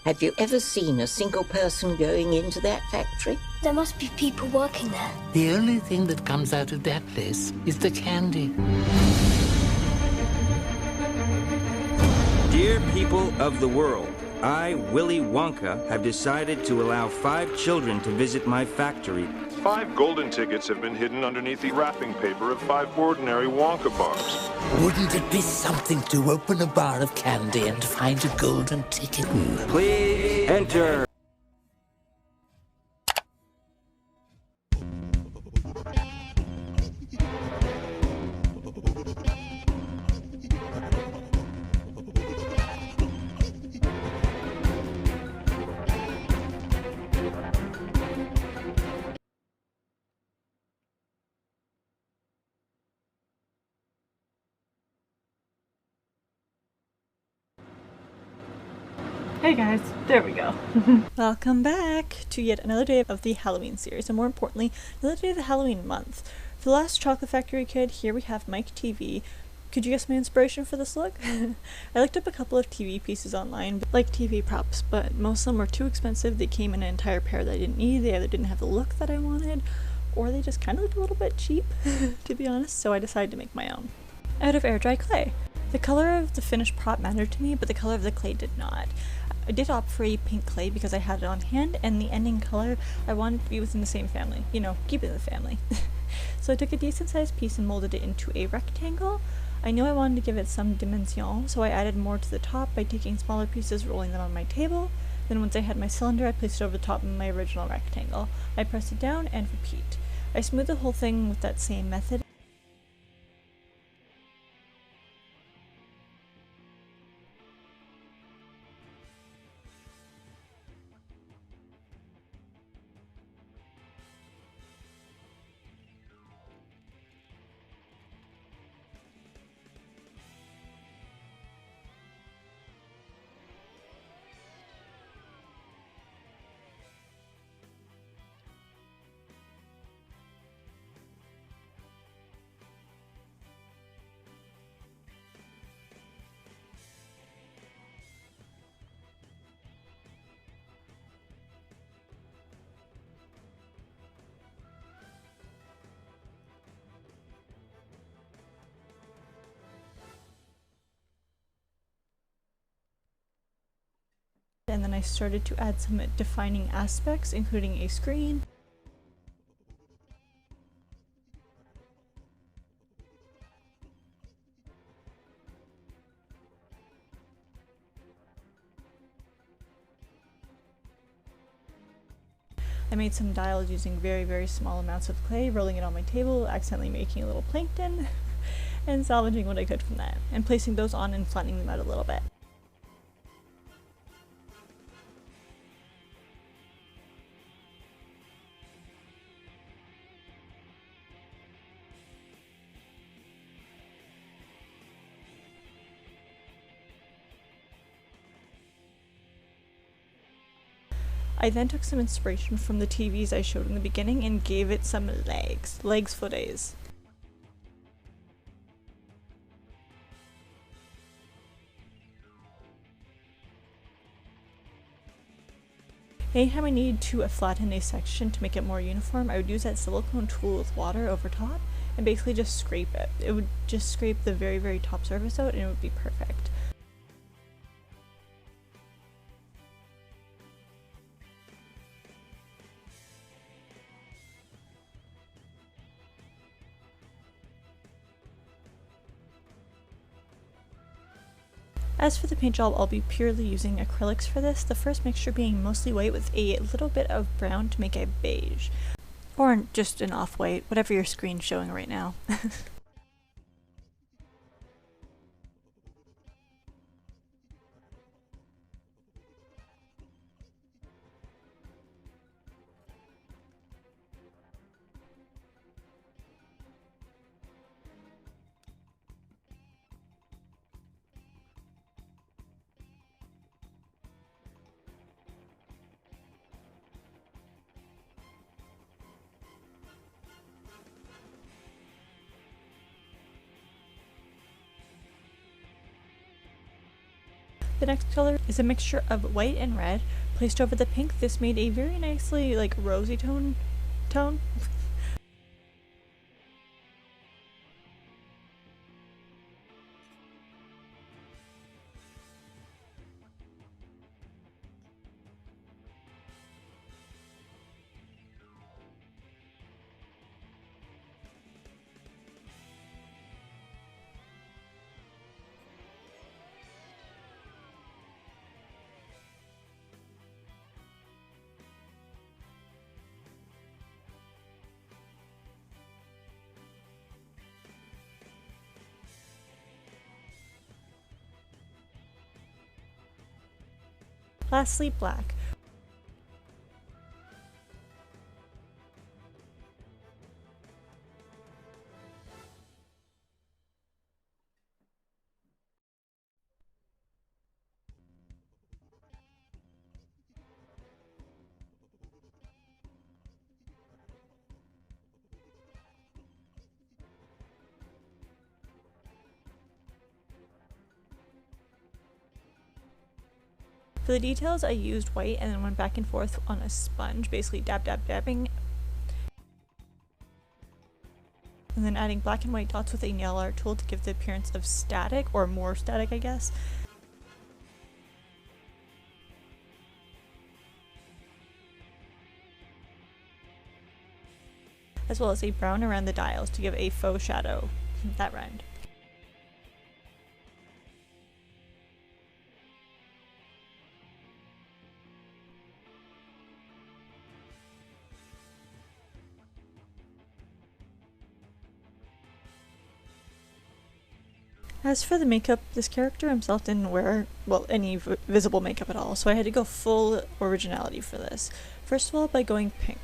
Have you ever seen a single person going into that factory? There must be people working there. The only thing that comes out of that place is the candy. Dear people of the world, I, Willy Wonka, have decided to allow 5 children to visit my factory. 5 golden tickets have been hidden underneath the wrapping paper of 5 ordinary Wonka bars. Wouldn't it be something to open a bar of candy and find a golden ticket? Please enter. Hey guys, there we go. Welcome back to yet another day of the Halloween series, and more importantly, another day of the Halloween month. For the last Chocolate Factory kid, here we have Mike TEAVEE. Could you guess my inspiration for this look? I looked up a couple of TEAVEE pieces online, like TEAVEE props, but most of them were too expensive. They came in an entire pair that I didn't need, they either didn't have the look that I wanted, or they just kind of looked a little bit cheap, to be honest, so I decided to make my own. Out of air dry clay. The color of the finished prop mattered to me, but the color of the clay did not. I did opt for a pink clay because I had it on hand, and the ending color I wanted to be within the same family. You know, keep it in the family. So I took a decent sized piece and molded it into a rectangle. I knew I wanted to give it some dimension, so I added more to the top by taking smaller pieces, rolling them on my table. Then once I had my cylinder, I placed it over the top of my original rectangle. I pressed it down and repeat. I smoothed the whole thing with that same method. And then I started to add some defining aspects, including a screen, I made some dials using very small amounts of clay, rolling it on my table, accidentally making a little plankton, and salvaging what I could from that, and placing those on and flattening them out a little bit. I then took some inspiration from the TVs I showed in the beginning and gave it some legs for days. Anytime I needed to flatten a section to make it more uniform, I would use that silicone tool with water over top and basically just scrape it. It would just scrape the very top surface out and it would be perfect. As for the paint job, I'll be purely using acrylics for this, the first mixture being mostly white with a little bit of brown to make a beige. Or just an off-white, whatever your screen's showing right now. The next color is a mixture of white and red. Placed over the pink, this made a very nicely like rosy tone. Lastly, black. For the details, I used white and then went back and forth on a sponge, basically dabbing. And then adding black and white dots with a nail art tool to give the appearance of static, or more static, I guess. As well as a brown around the dials to give a faux shadow. That rhymed. As for the makeup, this character himself didn't wear, well, any visible makeup at all, so I had to go full originality for this. First of all, by going pink,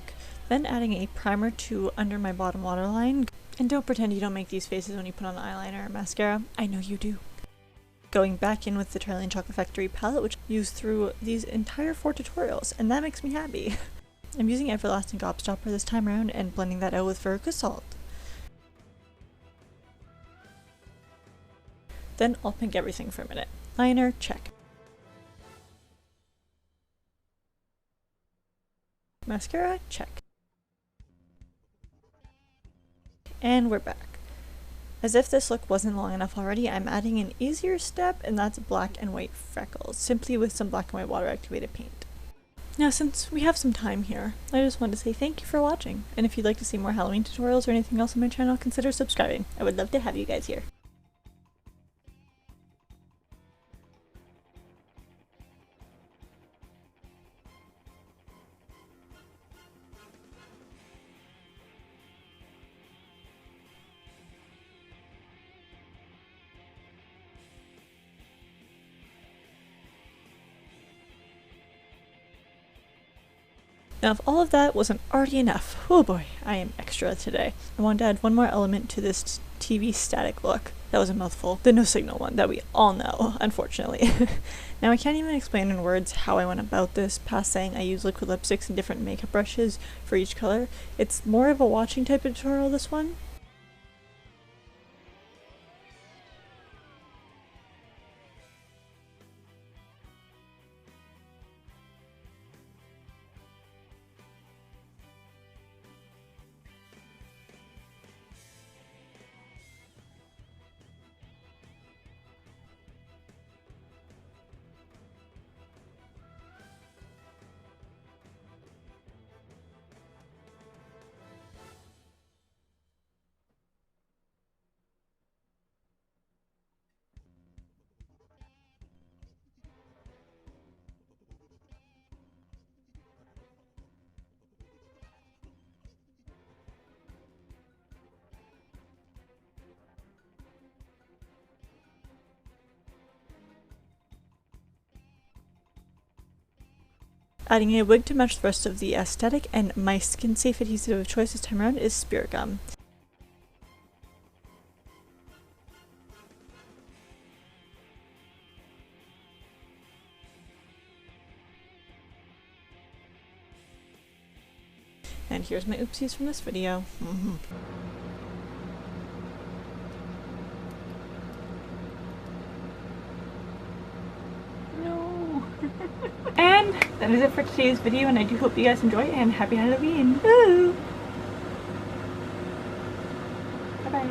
then adding a primer to under my bottom waterline. And don't pretend you don't make these faces when you put on eyeliner or mascara, I know you do. Going back in with the Charlie & Chocolate Factory palette, which I used through these entire 4 tutorials, and that makes me happy. I'm using Everlasting Gobstopper this time around and blending that out with Veruca Salt. Then I'll pink everything for a minute. Liner, check. Mascara, check. And we're back. As if this look wasn't long enough already, I'm adding an easier step, and that's black and white freckles, simply with some black and white water activated paint. Now, since we have some time here, I just wanted to say thank you for watching, and if you'd like to see more Halloween tutorials or anything else on my channel, consider subscribing. I would love to have you guys here. Now, if all of that wasn't already enough, oh boy, I am extra today. I wanted to add one more element to this TV static look. That was a mouthful. The no signal one that we all know, unfortunately. Now, I can't even explain in words how I went about this, past saying I use liquid lipsticks and different makeup brushes for each color. It's more of a watching type of tutorial, this one. Adding a wig to match the rest of the aesthetic, and my skin safe adhesive of choice this time around is Spirit Gum. And here's my oopsies from this video. that is it for today's video, and I do hope you guys enjoy, and happy Halloween! Woo! Bye bye.